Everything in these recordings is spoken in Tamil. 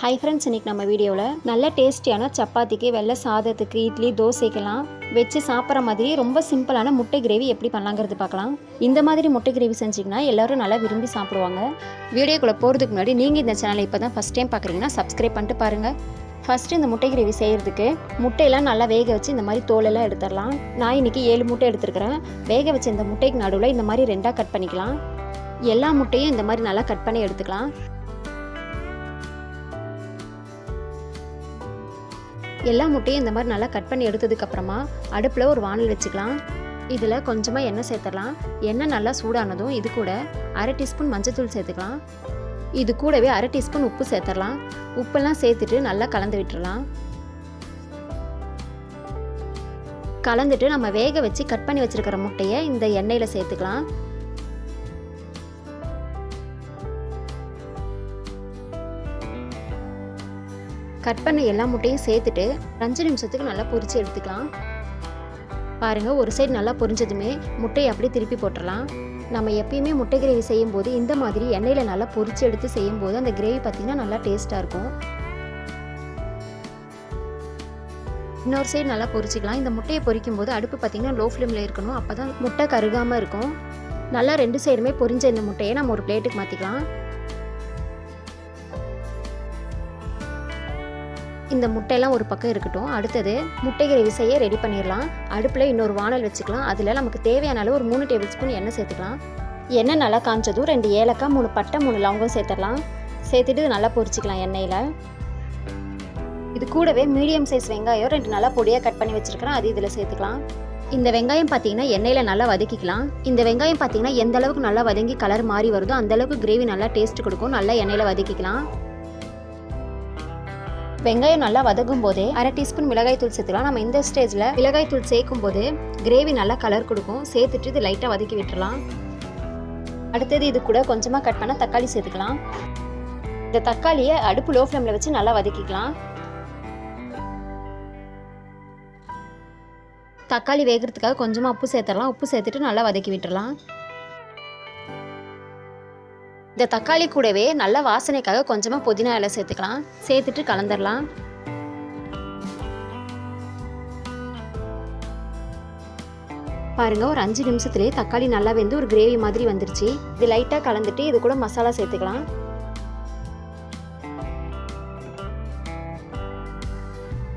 ஹாய் ஃப்ரெண்ட்ஸ், இன்றைக்கி நம்ம வீடியோவில் நல்ல டேஸ்டியான சப்பாத்திக்கு, வெள்ளை சாதத்துக்கு, இட்லி, தோசைக்கெல்லாம் வச்சு சாப்பிட்ற மாதிரி ரொம்ப சிம்பிளான முட்டை கிரேவி எப்படி பண்ணலாங்கிறது பார்க்கலாம். இந்த மாதிரி முட்டை கிரேவி செஞ்சிங்கன்னா எல்லோரும் நல்லா விரும்பி சாப்பிடுவாங்க. வீடியோக்குள்ளே போகிறதுக்கு முன்னாடி நீங்கள் இந்த சேனலை இப்போ தான் ஃபஸ்ட் டைம் பார்க்குறீங்கன்னா சப்ஸ்கிரைப் பண்ணிட்டு பாருங்கள். ஃபஸ்ட்டு இந்த முட்டை கிரேவி செய்கிறதுக்கு முட்டையெல்லாம் நல்லா வேக வச்சு இந்த மாதிரி தோலெல்லாம் எடுத்துடலாம். நான் இன்றைக்கி 7 முட்டை எடுத்துருக்கிறேன். வேக வச்சு இந்த முட்டைக்கு நடுவில் இந்த மாதிரி 2ஆக கட் பண்ணிக்கலாம். எல்லா முட்டையும் இந்த மாதிரி நல்லா கட் பண்ணி எடுத்துக்கலாம். எல்லா முட்டையும் இந்த மாதிரி நல்லா கட் பண்ணி எடுத்ததுக்கப்புறமா அடுப்பில் ஒரு வானல் வச்சுக்கலாம். இதில் கொஞ்சமாக எண்ணெய் சேர்த்துடலாம். எண்ணெய் நல்லா சூடானதும் இது கூட 1/2 டீஸ்பூன் மஞ்சள்தூள் சேர்த்துக்கலாம். இது கூடவே 1/2 டீஸ்பூன் உப்பு சேர்த்துடலாம். உப்பெல்லாம் சேர்த்துட்டு நல்லா கலந்து விட்டுடலாம். கலந்துட்டு நம்ம வேக வச்சு கட் பண்ணி வச்சுருக்கிற முட்டையை இந்த எண்ணெயில் சேர்த்துக்கலாம். கட் பண்ண எல்லா முட்டையும் சேர்த்துட்டு 5 நிமிஷத்துக்கு நல்லா பொரிச்சு எடுத்துக்கலாம். பாருங்கள், ஒரு சைடு நல்லா பொரிஞ்சதுமே முட்டையை அப்படியே திருப்பி போட்டுடலாம். நம்ம எப்பயுமே முட்டை கிரேவி செய்யும்போது இந்த மாதிரி எண்ணெயில் நல்லா பொரிச்சு எடுத்து செய்யும்போது அந்த கிரேவி பார்த்திங்கன்னா நல்லா டேஸ்ட்டாக இருக்கும். இன்னொரு சைடு நல்லா பொரிச்சிக்கலாம். இந்த முட்டையை பொரிக்கும் போது அடுப்பு பார்த்திங்கன்னா லோ ஃப்ளேமில் இருக்கணும். அப்போ தான் முட்டை கருகாமல் இருக்கும். நல்லா 2 சைடுமே பொரிஞ்ச இந்த முட்டையை நம்ம ஒரு பிளேட்டுக்கு மாற்றிக்கலாம். இந்த முட்டையெல்லாம் ஒரு பக்கம் இருக்கட்டும். அடுத்தது முட்டை கிரேவி செய்ய ரெடி பண்ணிடலாம். அடுப்பில் இன்னொரு வானல் வச்சுக்கலாம். அதில் நமக்கு தேவையான அளவு ஒரு 3 டேபிள் ஸ்பூன் எண்ணெய் சேர்த்துக்கலாம். எண்ணெய் நல்லா காஞ்சதும் 2 ஏலக்காய், 3 பட்டை, 3 லவங்கம் சேர்த்துடலாம். சேர்த்துட்டு இது நல்லா பொரிச்சிக்கலாம் எண்ணெயில். இது கூடவே மீடியம் சைஸ் வெங்காயம் 2 நல்லா பொடியாக கட் பண்ணி வச்சுருக்கிறேன். அது இதில் சேர்த்துக்கலாம். இந்த வெங்காயம் பார்த்திங்கன்னா எண்ணெயில் நல்லா வதக்கிக்கலாம். இந்த வெங்காயம் பார்த்திங்கன்னா எந்த அளவுக்கு நல்லா வதங்கி கலர் மாறி வருதோ அந்தளவுக்கு கிரேவி நல்லா டேஸ்ட் கொடுக்கும். நல்லா எண்ணெயில் வதக்கிக்கலாம். வெங்காயம் நல்லா வதக்கும் போதே 1/2 டீஸ்பூன் மிளகாய் தூள் சேர்த்துக்கலாம். நம்ம இந்த ஸ்டேஜில் மிளகாய் தூள் சேர்க்கும் போது கிரேவி நல்லா கலர் கொடுக்கும். சேர்த்துட்டு இது லைட்டாக வதக்கி விட்டுடலாம். அடுத்தது இது கூட கொஞ்சமாக கட் பண்ண தக்காளி சேர்த்துக்கலாம். இந்த தக்காளியை அடுப்பு லோ ஃப்ளேமில் வச்சு நல்லா வதக்கிக்கலாம். தக்காளி வேகிறதுக்காக கொஞ்சமாக உப்பு சேர்த்துடலாம். உப்பு சேர்த்துட்டு நல்லா வதக்கி விட்டுடலாம். இந்த தக்காளி கூடவே நல்ல வாசனைக்காக கொஞ்சமாக புதினா இலை சேர்த்துக்கலாம். சேர்த்துட்டு கலந்துடலாம். பாருங்கள், ஒரு 5 நிமிஷத்துலேயே தக்காளி நல்லா வெந்து ஒரு கிரேவி மாதிரி வந்துருச்சு. இது லைட்டாக கலந்துட்டு இது கூட மசாலா சேர்த்துக்கலாம்.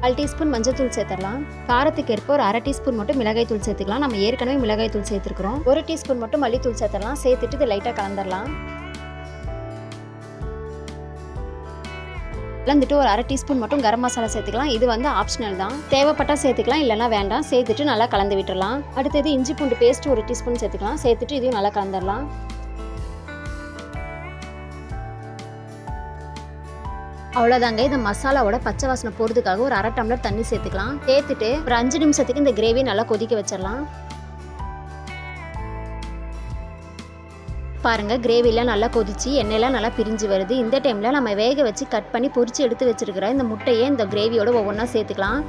1/4 டீஸ்பூன் மஞ்சள் தூள் சேர்த்துடலாம். காரத்துக்கு ஏற்ப ஒரு 1/2 டீஸ்பூன் மட்டும் மிளகாய் தூள் சேர்த்துக்கலாம். நம்ம ஏற்கனவே மிளகாய் தூள் சேர்த்துருக்குறோம். 1 டீஸ்பூன் மட்டும் மல்லித்தூள் சேர்த்துடலாம். சேர்த்துட்டு இது லைட்டாக கலந்துடலாம். கலந்துட்டு ஒரு 1/2 டீஸ்பூன் மட்டும் கரம் மசாலா சேர்த்துக்கலாம். இது வந்து ஆப்ஷனல் தான். தேவைப்பட்டால் சேர்த்துக்கலாம், இல்லைனா வேண்டாம். சேர்த்துட்டு நல்லா கலந்து விட்டுடலாம். அடுத்தது இஞ்சி பூண்டு பேஸ்ட் 1 டீஸ்பூன் சேர்த்துக்கலாம். சேர்த்துட்டு இதையும் நல்லா கலந்துடலாம். அவ்வளோதாங்க. இந்த மசாலாவோட பச்சை வாசனை போகிறதுக்காக ஒரு 1/2 டம்ளர் தண்ணி சேர்த்துக்கலாம். சேர்த்துட்டு ஒரு 5 நிமிஷத்துக்கு இந்த கிரேவி நல்லா கொதிக்க வச்சிடலாம். பாருங்கள், கிரேவிலாம் நல்லா கொதிச்சு எண்ணெயெல்லாம் நல்லா பிரிஞ்சு வருது. இந்த டைமில் நம்ம வேக வச்சு கட் பண்ணி பொரிச்சு எடுத்து வச்சுருக்கிற இந்த முட்டையை இந்த கிரேவியோட ஒவ்வொன்றா சேர்த்துக்கலாம்.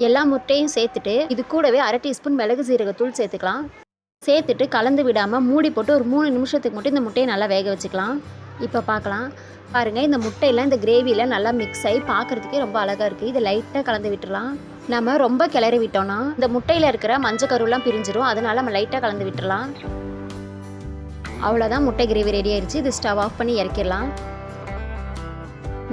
எல்லா முட்டையும் சேர்த்துட்டு இது கூடவே 1/2 டீஸ்பூன் மிளகு சீரகத்தூள் சேர்த்துக்கலாம். சேர்த்துட்டு கலந்து விடாமல் மூடி போட்டு ஒரு 3 நிமிஷத்துக்கு மட்டும் இந்த முட்டையை நல்லா வேக வச்சுக்கலாம். இப்போ பார்க்கலாம். பாருங்கள், இந்த முட்டையெல்லாம் இந்த கிரேவியில் நல்லா மிக்ஸ் ஆகி பார்க்குறதுக்கே ரொம்ப அழகாக இருக்குது. இதை லைட்டாக கலந்து விட்டுடலாம். நம்ம ரொம்ப கிளறி விட்டோம்னா இந்த முட்டையில் இருக்கிற மஞ்சள் கருவெல்லாம் பிரிஞ்சிடும். அதனால் நம்ம லைட்டாக கலந்து விட்டுடலாம். அவ்வளோதான், முட்டை கிரேவி ரெடி ஆயிடுச்சு. இது ஸ்டவ் ஆஃப் பண்ணி இறக்கிடலாம்.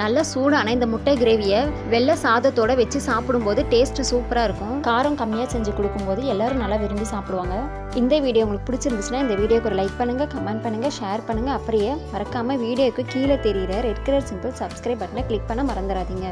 நல்ல சூடான இந்த முட்டை கிரேவியை வெள்ளை சாதத்தோடு வச்சு சாப்பிடும்போது டேஸ்ட்டு சூப்பராக இருக்கும். காரம் கம்மியாக செஞ்சு கொடுக்கும்போது எல்லோரும் நல்லா விரும்பி சாப்பிடுவாங்க. இந்த வீடியோ உங்களுக்கு பிடிச்சிருந்துச்சுன்னா இந்த வீடியோக்கு ஒரு லைக் பண்ணுங்கள், கமெண்ட் பண்ணுங்கள், ஷேர் பண்ணுங்கள். அப்படியே மறக்காமல் வீடியோக்கு கீழே தெரிகிற ரெட் கலர் சிம்பிள் சப்ஸ்கிரைப் பட்டனை கிளிக் பண்ண மறந்துடாதீங்க.